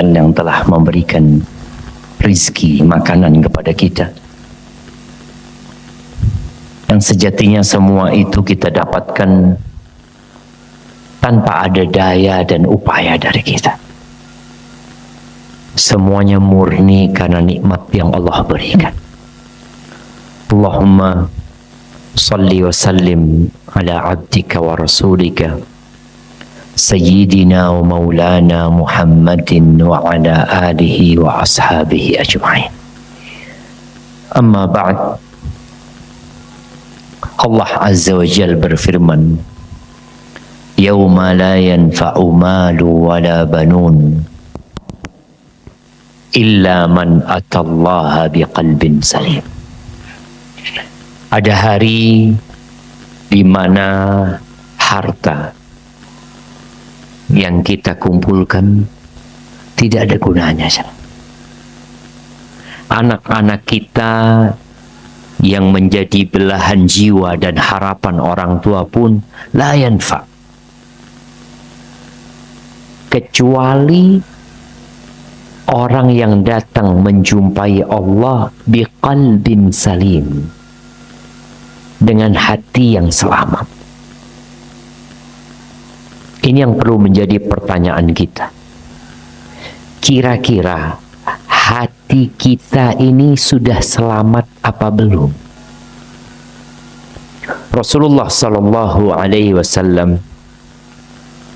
yang telah memberikan rizki makanan kepada kita, yang sejatinya semua itu kita dapatkan tanpa ada daya dan upaya dari kita. Semuanya murni karena nikmat yang Allah berikan. Allahumma salli wa sallim ala abdika wa rasulika Sayyidina wa maulana Muhammadin wa ala alihi wa ashabihi ajma'in. Amma ba'd. Allah Azza wa Jal berfirman, Yawma la yanfa'u malu wa la banun illa man atallaha biqalbin salim. Ada hari di mana harta yang kita kumpulkan tidak ada gunanya. Anak-anak kita yang menjadi belahan jiwa dan harapan orang tua pun la yanfa, kecuali orang yang datang menjumpai Allah biqalbin salim, dengan hati yang selamat. Ini yang perlu menjadi pertanyaan kita. Kira-kira hati kita ini sudah selamat apa belum? Rasulullah Sallallahu Alaihi Wasallam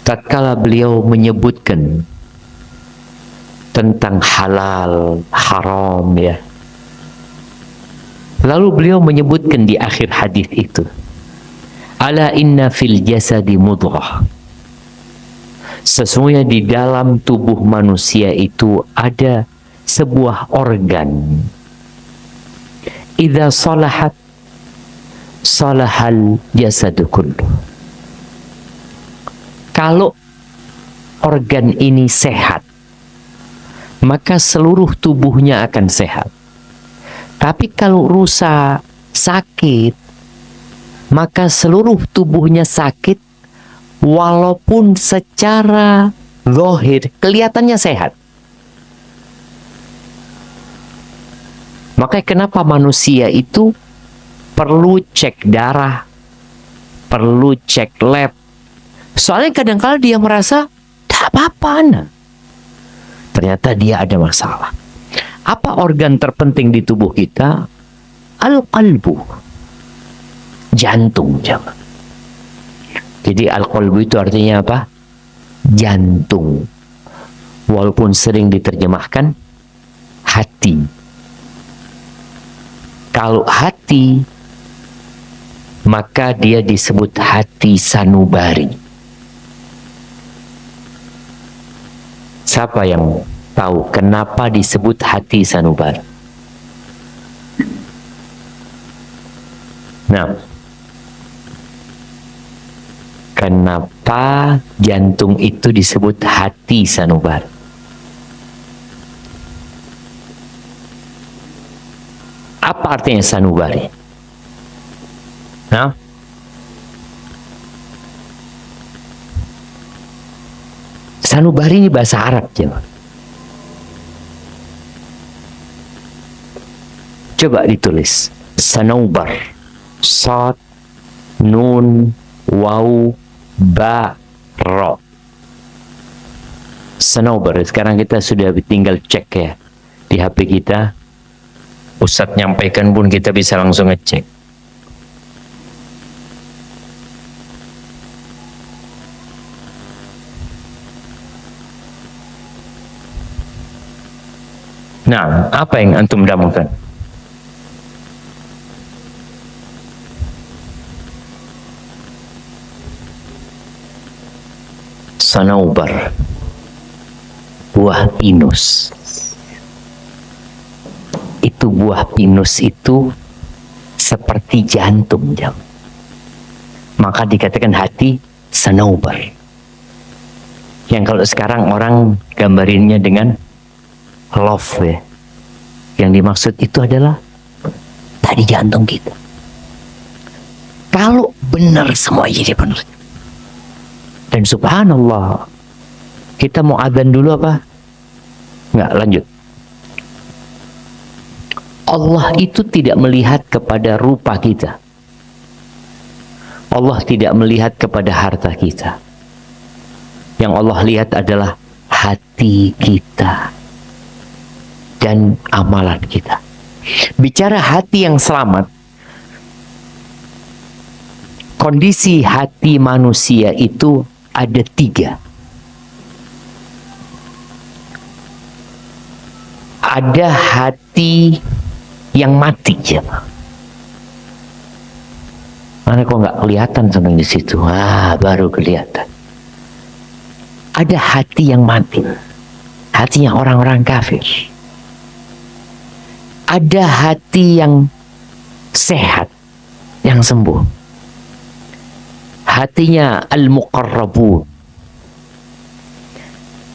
tatkala beliau menyebutkan tentang halal, haram, ya, lalu beliau menyebutkan di akhir hadis itu, ala inna fil jasadi mudghah, sesungguhnya di dalam tubuh manusia itu ada sebuah organ. Idza salahat salahal jasadu kullu. Kalau organ ini sehat, maka seluruh tubuhnya akan sehat. Tapi kalau rusak, sakit, maka seluruh tubuhnya sakit, walaupun secara zahir kelihatannya sehat. Makanya kenapa manusia itu perlu cek darah, perlu cek lab. Soalnya kadang-kala dia merasa tak apa-apa, nah, ternyata dia ada masalah. Apa organ terpenting di tubuh kita? Al-qalbu, jantung, jangan. Jadi al-qalbu itu artinya apa? Jantung. Walaupun sering diterjemahkan hati. Kalau hati, maka dia disebut hati sanubari. Siapa yang tahu kenapa disebut hati sanubari? Nah, kenapa jantung itu disebut hati sanubari? Apa artinya sanubari? Nah, sanubari ini bahasa Arab, coba ditulis. Sanubar, sad, nun, waw, ba, ro. Sanubar. Sekarang kita sudah tinggal cek ya di HP kita. Ustadz nyampaikan pun kita bisa langsung ngecek. Nah, apa yang antum damungkan? Sanaubar, buah pinus. Itu buah pinus itu seperti jantung, maka dikatakan hati sanaubar. Yang kalau sekarang orang gambarinnya dengan love, ya. Yang dimaksud itu adalah tadi jantung kita. Kalau benar semua jadi benar. Dan subhanallah, kita mau adzan dulu apa? Nggak, lanjut. Allah itu tidak melihat kepada rupa kita. Allah tidak melihat kepada harta kita. Yang Allah lihat adalah hati kita dan amalan kita. Bicara hati yang selamat, kondisi hati manusia itu ada 3. Ada hati yang mati, ya. Mana kok nggak kelihatan sampai di situ? Baru kelihatan. Ada hati yang mati, hatinya orang-orang kafir. Ada hati yang sehat, yang sembuh. Hatinya al-muqarrabun.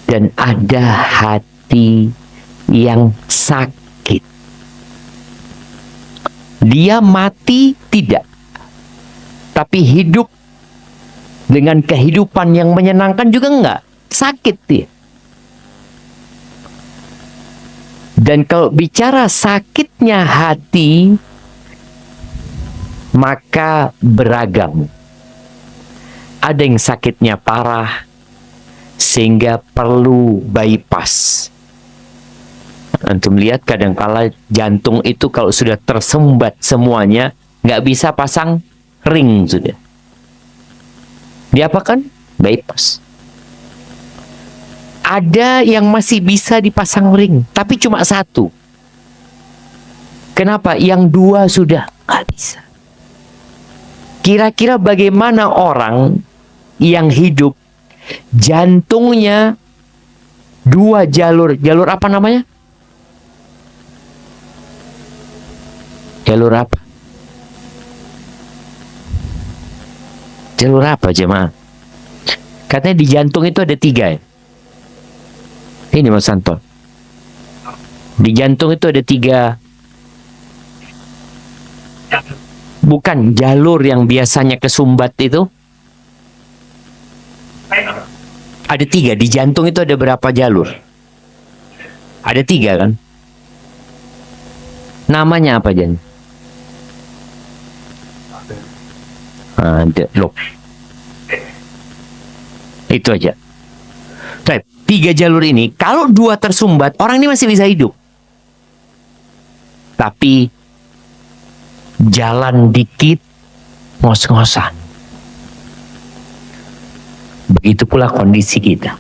Dan ada hati yang sakit. Dia mati tidak, tapi hidup dengan kehidupan yang menyenangkan juga enggak. Sakit dia. Dan kalau bicara sakitnya hati, maka beragam. Ada yang sakitnya parah sehingga perlu bypass. Antum lihat kadangkala jantung itu kalau sudah tersumbat semuanya, nggak bisa pasang ring sudah. Diapakan? Bypass. Ada yang masih bisa dipasang ring, tapi cuma 1. Kenapa? Yang 2 sudah nggak bisa. Kira-kira bagaimana orang yang hidup jantungnya 2 jalur? Jalur apa namanya? Jalur apa? Jalur apa, jemaah? Katanya di jantung itu ada 3 ya? Ini Mas Anton. Di jantung itu ada 3. Bukan jalur yang biasanya kesumbat itu. Ada 3. Di jantung itu ada berapa jalur? Ada 3 kan? Namanya apa, Jan? Ada. Loh. Itu aja. 3 jalur ini, kalau 2 tersumbat, orang ini masih bisa hidup. Tapi jalan dikit, ngos-ngosan. Begitu pula kondisi kita.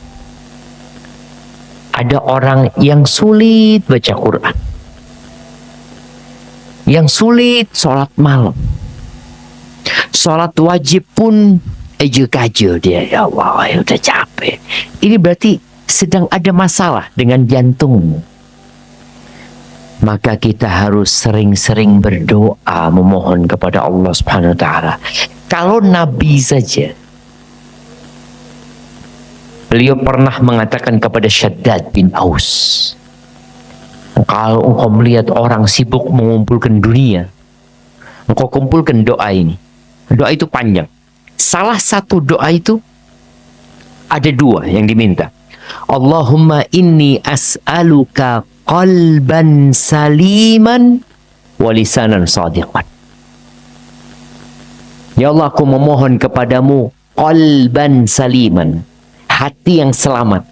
Ada orang yang sulit baca Quran, yang sulit sholat malam. Sholat wajib pun ejo-kajo dia. Ya Allah, udah capek. Ini berarti sedang ada masalah dengan jantung. Maka kita harus sering-sering berdoa, memohon kepada Allah Subhanahu wa Ta'ala. Kalau Nabi saja, beliau pernah mengatakan kepada Syaddad bin Aus, kalau engkau melihat orang sibuk mengumpulkan dunia, engkau kumpulkan doa ini. Doa itu panjang. Salah satu doa itu ada 2 yang diminta. Allahumma inni as'aluka qalban saliman wa lisanan sadiqan. Ya Allah, aku memohon kepadamu qalban saliman, hati yang selamat.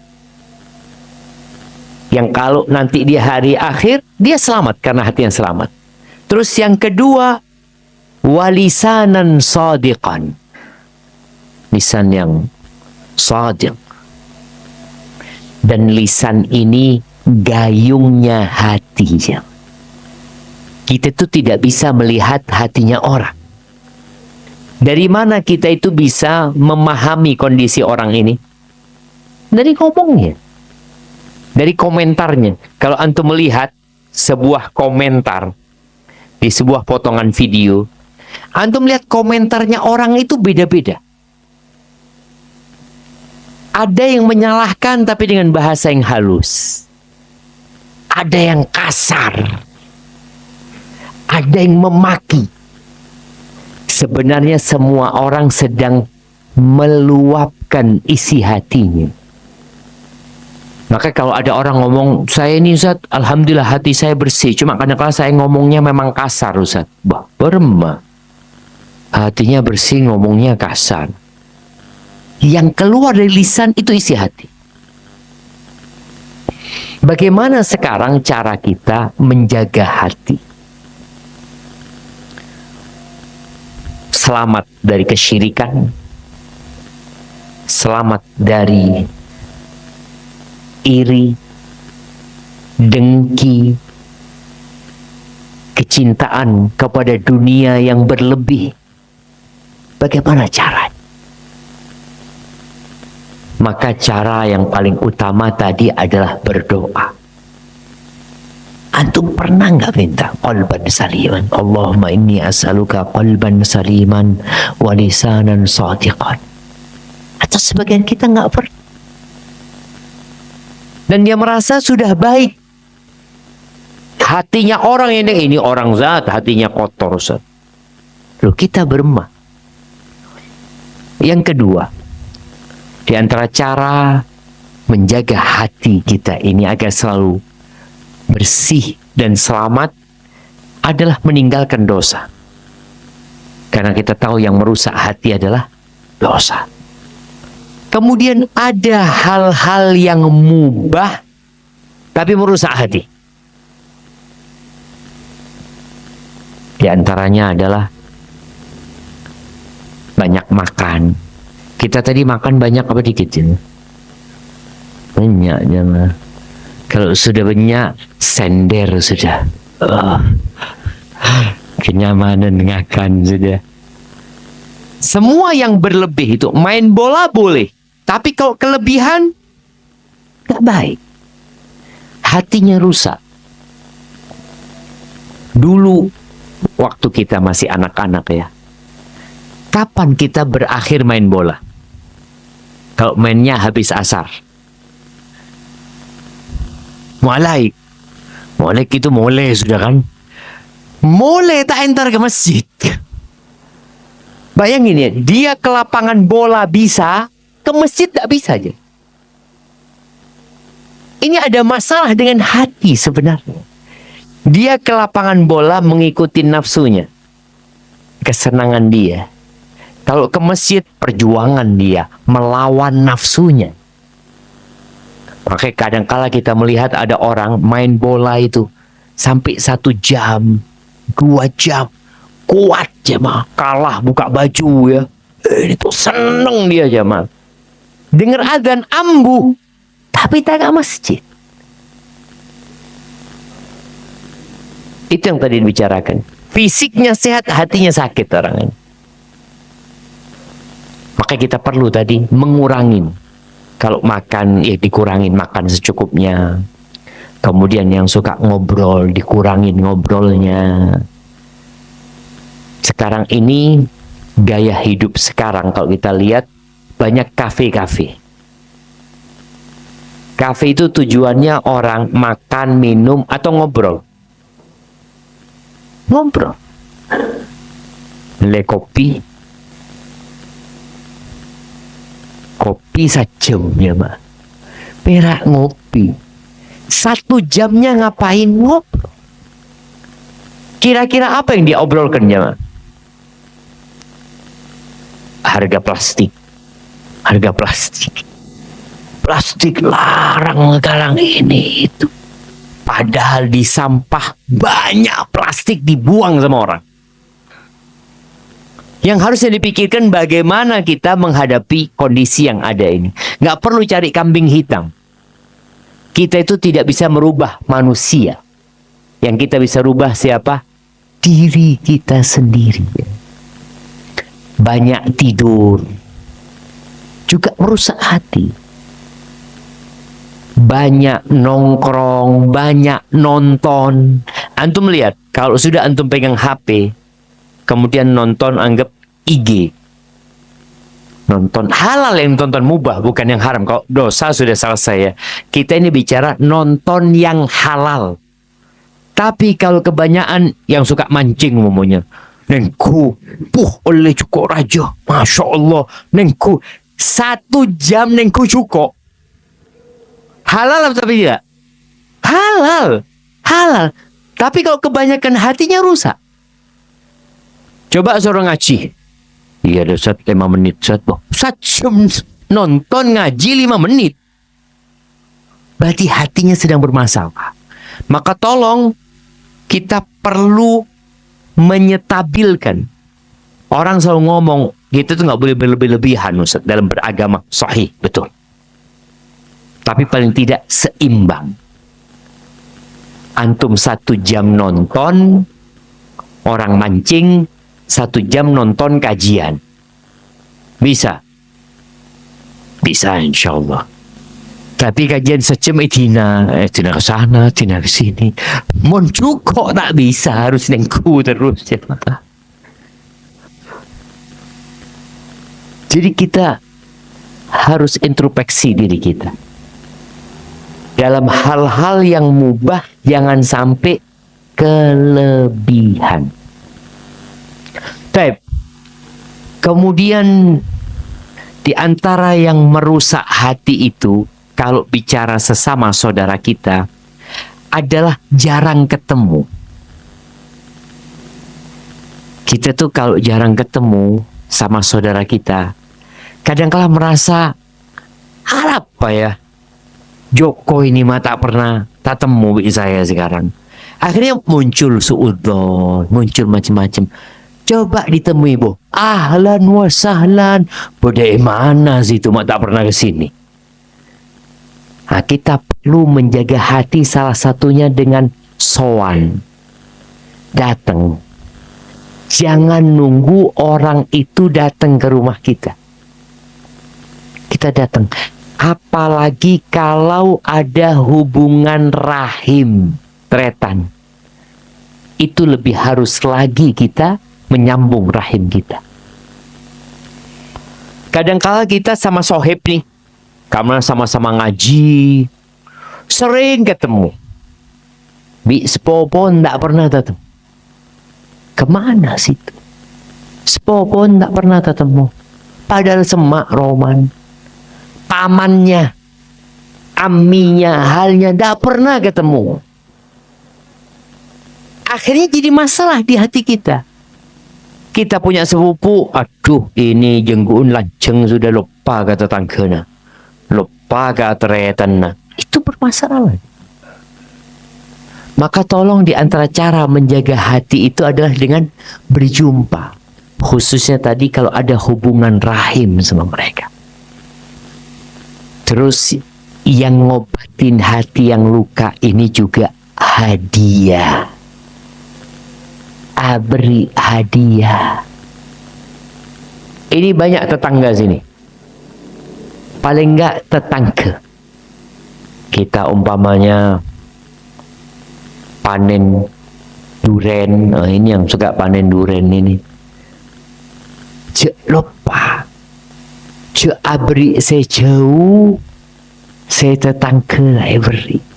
Yang kalau nanti di hari akhir, dia selamat karena hati yang selamat. Terus yang kedua, walisanan sadiqan, lisan yang sadiq. Dan lisan ini gayungnya hatinya. Kita tuh tidak bisa melihat hatinya orang. Dari mana kita itu bisa memahami kondisi orang ini? Dari ngomongnya, dari komentarnya. Kalau antum melihat sebuah komentar di sebuah potongan video, antum lihat komentarnya orang itu beda-beda. Ada yang menyalahkan tapi dengan bahasa yang halus. Ada yang kasar. Ada yang memaki. Sebenarnya semua orang sedang meluapkan isi hatinya. Maka kalau ada orang ngomong, saya ini Ustaz, alhamdulillah hati saya bersih. Cuma kadang-kadang saya ngomongnya memang kasar Ustaz. Bah, berma. Hatinya bersih, ngomongnya kasar. Yang keluar dari lisan itu isi hati. Bagaimana sekarang cara kita menjaga hati? Selamat dari kesyirikan. Selamat dari iri, dengki, kecintaan kepada dunia yang berlebih. Bagaimana caranya? Maka cara yang paling utama tadi adalah berdoa. Antum pernah nggak minta qalban saliman? Allahumma inni as'aluka qalban saliman wa lisanan shadiqan. Atau sebagian kita nggak pernah. Dan dia merasa sudah baik. Hatinya orang ini orang zat, hatinya kotor Ustaz. Loh, kita beremah. Yang kedua, di antara cara menjaga hati kita ini agar selalu bersih dan selamat adalah meninggalkan dosa. Karena kita tahu yang merusak hati adalah dosa. Kemudian ada hal-hal yang mubah tapi merusak hati. Di antaranya adalah banyak makan. Kita tadi makan banyak apa dikit ini? Banyak jangan. Kalau sudah banyak, sender sudah. Kenyamanan ngakan sudah. Semua yang berlebih itu, main bola boleh. Tapi kalau kelebihan, gak baik. Hatinya rusak. Dulu, waktu kita masih anak-anak ya. Kapan kita berakhir main bola? Kalau mainnya habis asar. Mulai itu mulai sudah kan. Mulai tak entar ke masjid. Bayangin ya, dia ke lapangan bola bisa, ke masjid tak bisa aja. Ini ada masalah dengan hati sebenarnya. Dia ke lapangan bola mengikuti nafsunya. Kesenangan dia. Kalau ke masjid, perjuangan dia melawan nafsunya. Makanya kadang-kala kita melihat ada orang main bola itu sampai 1 jam, 2 jam, kuat jemaah, kalah buka baju ya. Itu seneng dia jemaah. Dengar azan ambuh, tapi tak ke masjid. Itu yang tadi dibicarakan. Fisiknya sehat, hatinya sakit orang ini. Maka kita perlu tadi mengurangin. Kalau makan, ya dikurangin makan secukupnya. Kemudian yang suka ngobrol, dikurangin ngobrolnya. Sekarang ini, gaya hidup sekarang kalau kita lihat, banyak kafe-kafe. Kafe itu tujuannya orang makan, minum, atau ngobrol. Ngobrol. Le kopi. Kopi sejam ya Mak. Perak ngopi. 1 jamnya ngapain ngobrol? Kira-kira apa yang diobrolkan ya Mak? Harga plastik. Harga plastik. Plastik larang sekarang ini itu. Padahal di sampah banyak plastik dibuang sama orang. Yang harusnya dipikirkan bagaimana kita menghadapi kondisi yang ada ini. Nggak perlu cari kambing hitam. Kita itu tidak bisa merubah manusia. Yang kita bisa rubah siapa? Diri kita sendiri. Banyak tidur. Juga merusak hati. Banyak nongkrong, banyak nonton. Antum lihat, kalau sudah antum pegang HP, kemudian nonton anggap IG. Nonton halal yang tonton mubah, bukan yang haram. Kalau dosa sudah selesai ya. Kita ini bicara nonton yang halal. Tapi kalau kebanyakan yang suka mancing umumnya. Nengku, oleh cukup raja. Masya Allah. Nengku, 1 jam nengku cukup. Halal tapi tidak? Halal. Halal. Tapi kalau kebanyakan hatinya rusak. Coba seorang ngaji. Iya ada Ustaz 5 menit. Ustaz nonton ngaji 5 menit. Berarti hatinya sedang bermasalah. Maka tolong kita perlu menyetabilkan. Orang selalu ngomong, kita tuh nggak boleh berlebih-lebihan Ustaz, dalam beragama. Sahih, betul. Tapi paling tidak seimbang. Antum 1 jam nonton, orang mancing, 1 jam nonton kajian. Bisa? Bisa insya Allah. Tapi kajian sejam tina ke sana, tina ke sini. Mon kok tak bisa, harus nengku terus. Jadi kita harus introspeksi diri kita. Dalam hal-hal yang mubah, jangan sampai kelebihan. Baik. Kemudian di antara yang merusak hati itu, kalau bicara sesama saudara kita, adalah jarang ketemu. Kita tuh kalau jarang ketemu sama saudara kita, kadang-kala merasa, apa ya, Joko ini mah tak pernah tak temu saya sekarang. Akhirnya muncul suudzon, muncul macam-macam. Coba ditemui, Bu. Ahlan wa sahlan. Bodai mana sih itu mah tak pernah ke sini. Nah, kita perlu menjaga hati, salah satunya dengan sowan. Datang. Jangan nunggu orang itu datang ke rumah kita. Kita datang. Apalagi kalau ada hubungan rahim, tretan. Itu lebih harus lagi kita menyambung rahim kita. Kadangkala kita sama sohib nih, karena sama-sama ngaji, sering ketemu. Bi sepopon tak pernah datang. Kemana situ? Sepopon tak pernah ketemu. Padahal semak roman. Pamannya, amminya, halnya tak pernah ketemu. Akhirnya jadi masalah di hati kita. Kita punya sepupu, aduh ini jengguun lanceng sudah lupa kata tanggana. Lupa kata retan. Itu bermasalah. Maka tolong di antara cara menjaga hati itu adalah dengan berjumpa. Khususnya tadi kalau ada hubungan rahim sama mereka. Terus yang ngobatin hati yang luka ini juga hadiah. Beri hadiah. Ini banyak tetangga sini. Paling enggak tetangga. Kita umpamanya panen duren. Ini yang suka panen duren ini. Cek lupa. Cek beri saya jauh. Saya tetangga beri.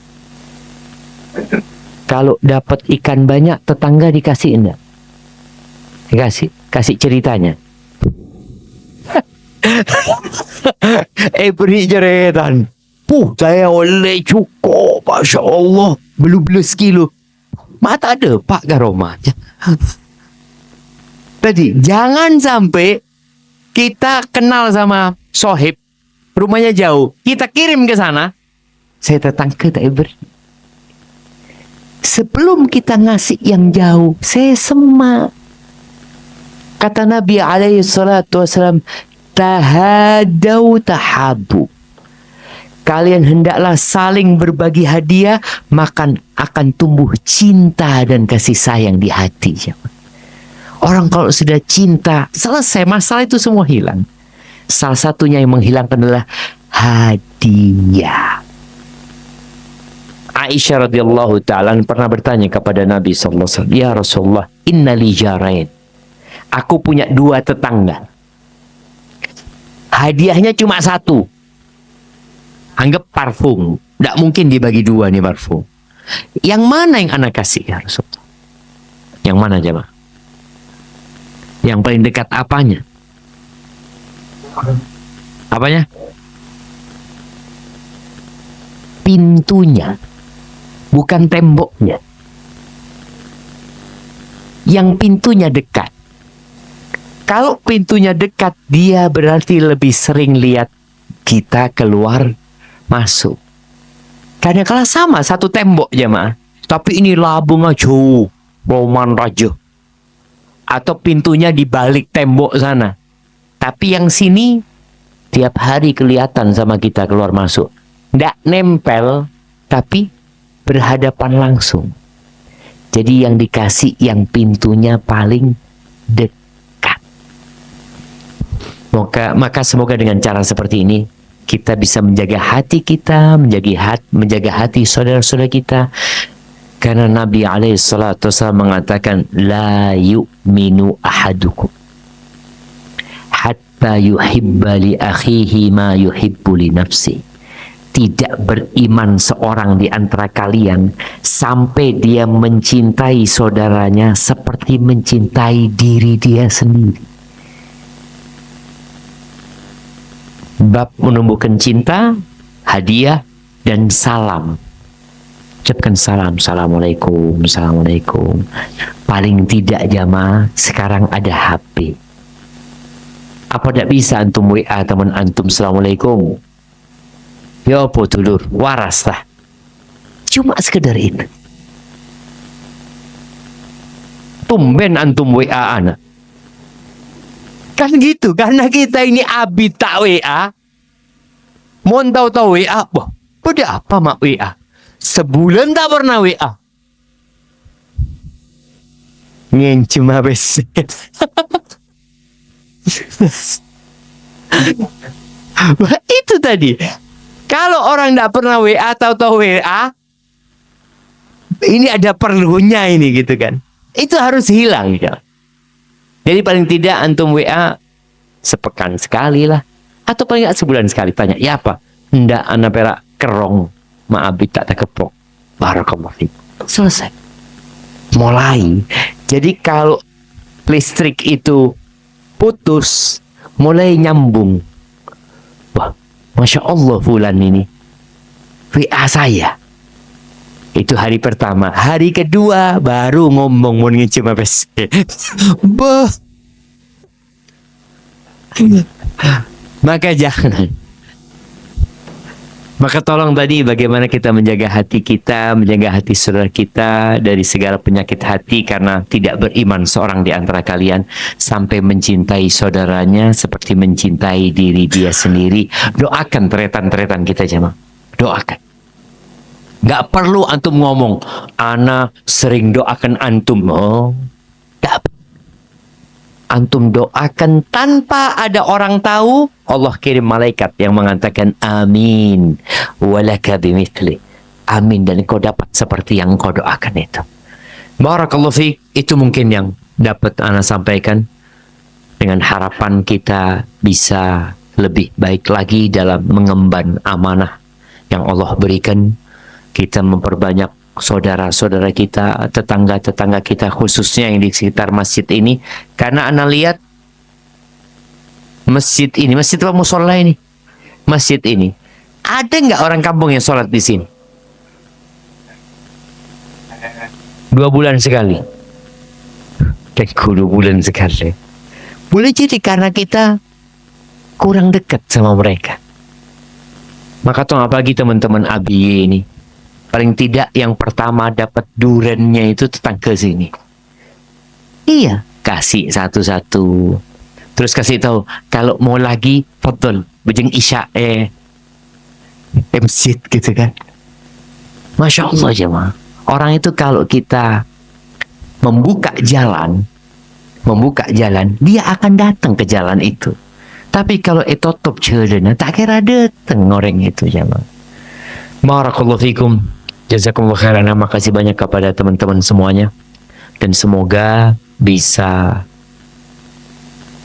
Kalau dapat ikan banyak, tetangga dikasih enggak? Kasih ceritanya. Beri ceretan. Saya oleh cukup, Masya Allah. Belum sekilo. Mata ada Pak Garoma. Tadi, jangan sampai kita kenal sama sohib, rumahnya jauh. Kita kirim ke sana. Saya tetangga tak beri. Sebelum kita ngasih yang jauh, saya semak. Kata Nabi alaihi salatu wasalam, tahadau tahabu. Kalian hendaklah saling berbagi hadiah, maka akan tumbuh cinta dan kasih sayang di hati. Orang kalau sudah cinta, selesai masalah itu semua hilang. Salah satunya yang menghilangkan adalah hadiah. Aisyah radhiyallahu ta'ala pernah bertanya kepada Nabi sallallahu alaihi wasallam, "Ya Rasulullah, inna li jarain." Aku punya 2 tetangga. Hadiahnya cuma 1. Anggap parfum. Tidak mungkin dibagi 2 nih parfum. Yang mana yang anak kasih ya Rasulullah? Yang mana coba? Yang paling dekat apanya? Apanya? pintunya, bukan temboknya. Yang pintunya dekat. Kalau pintunya dekat, dia berarti lebih sering lihat kita keluar masuk. Kadang-kala sama satu tembok jemaah, tapi ini labung aja, roman raja. Atau pintunya di balik tembok sana. Tapi yang sini tiap hari kelihatan sama kita keluar masuk. Nggak nempel, tapi berhadapan langsung. Jadi yang dikasih yang pintunya paling dekat. Maka semoga dengan cara seperti ini kita bisa menjaga hati kita, menjaga hati saudara-saudara kita. Karena Nabi SAW mengatakan, la yu'minu ahadukum hatta yuhibba li akhihi ma yuhibbu li nafsi. Tidak beriman seorang di antara kalian sampai dia mencintai saudaranya seperti mencintai diri dia sendiri. Bab menumbuhkan cinta, hadiah, dan salam. Ucapkan salam, assalamualaikum, assalamualaikum. Paling tidak jamaah, sekarang ada HP. Apa tidak bisa antum WA teman antum, assalamualaikum? Ya apa dulur, waras lah. Cuma sekedar itu. Tumben antum WA anak. Kan gitu, karena kita ini abid tak WA. Mau tahu WA, wah, pada apa mak WA? Sebulan tak pernah WA. Ngencem habis. Itu tadi. Kalau orang tidak pernah WA tahu WA, ini ada perlunya ini gitu kan. Itu harus hilang ya. Jadi paling tidak antum WA sepekan sekali lah. Atau paling nggak sebulan sekali. Tanya, ya apa? Ndak anak perak kerong. Maabit tak terkepok. Barakallahu fiik. Selesai. Mulai. Jadi kalau listrik itu putus, mulai nyambung. Wah, Masya Allah fulan ini WA saya. Itu hari pertama. Hari kedua baru ngomong mau ngecem apa sih. Bah. Maka jangan. Maka tolong tadi bagaimana kita menjaga hati kita, menjaga hati saudara kita dari segala penyakit hati karena tidak beriman seorang di antara kalian sampai mencintai saudaranya seperti mencintai diri dia sendiri. Doakan teretan-teretan kita jemaah. Doakan. Gak perlu antum ngomong, ana sering doakan antum. Oh, gak. Antum doakan tanpa ada orang tahu. Allah kirim malaikat yang mengatakan amin walaka bimithli. Amin, dan kau dapat seperti yang kau doakan itu. Barakallahu fiik. Itu mungkin yang dapat ana sampaikan dengan harapan kita bisa lebih baik lagi dalam mengemban amanah yang Allah berikan. Kita memperbanyak saudara-saudara kita, tetangga-tetangga kita, khususnya yang di sekitar masjid ini. Karena ana lihat masjid ini, masjid apa musola ini? Masjid ini, ada nggak orang kampung yang sholat di sini? 2 bulan sekali. Dan 2 bulan sekali. Boleh jadi karena kita kurang dekat sama mereka. Maka toh apalagi teman-teman ABY ini. Paling tidak yang pertama dapat durennya itu tetangga sini. Iya, kasih satu-satu. Terus kasih tahu kalau mau lagi fadhol bejeng isya masjid gitu kan. Masya Allah jemaah. Orang itu kalau kita membuka jalan, dia akan datang ke jalan itu. Tapi kalau tutup jalan, tak kira datang orang itu jemaah. Barakallahu fikum. Jazakumullah khairan. Makasih banyak kepada teman-teman semuanya. Dan semoga bisa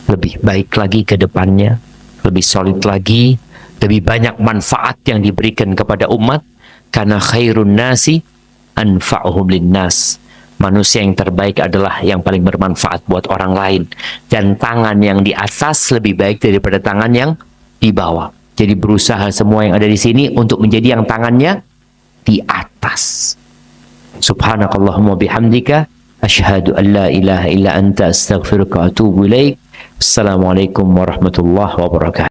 lebih baik lagi ke depannya. Lebih solid lagi. Lebih banyak manfaat yang diberikan kepada umat. Karena khairun nasi anfa'uhum linnas. Manusia yang terbaik adalah yang paling bermanfaat buat orang lain. Dan tangan yang di atas lebih baik daripada tangan yang di bawah. Jadi berusaha semua yang ada di sini untuk menjadi yang tangannya di atas. Subhanakallahumma bihamdika asyhadu an la ilaha illa anta astaghfiruka wa atubu ilaik. Assalamualaikum warahmatullahi wabarakatuh.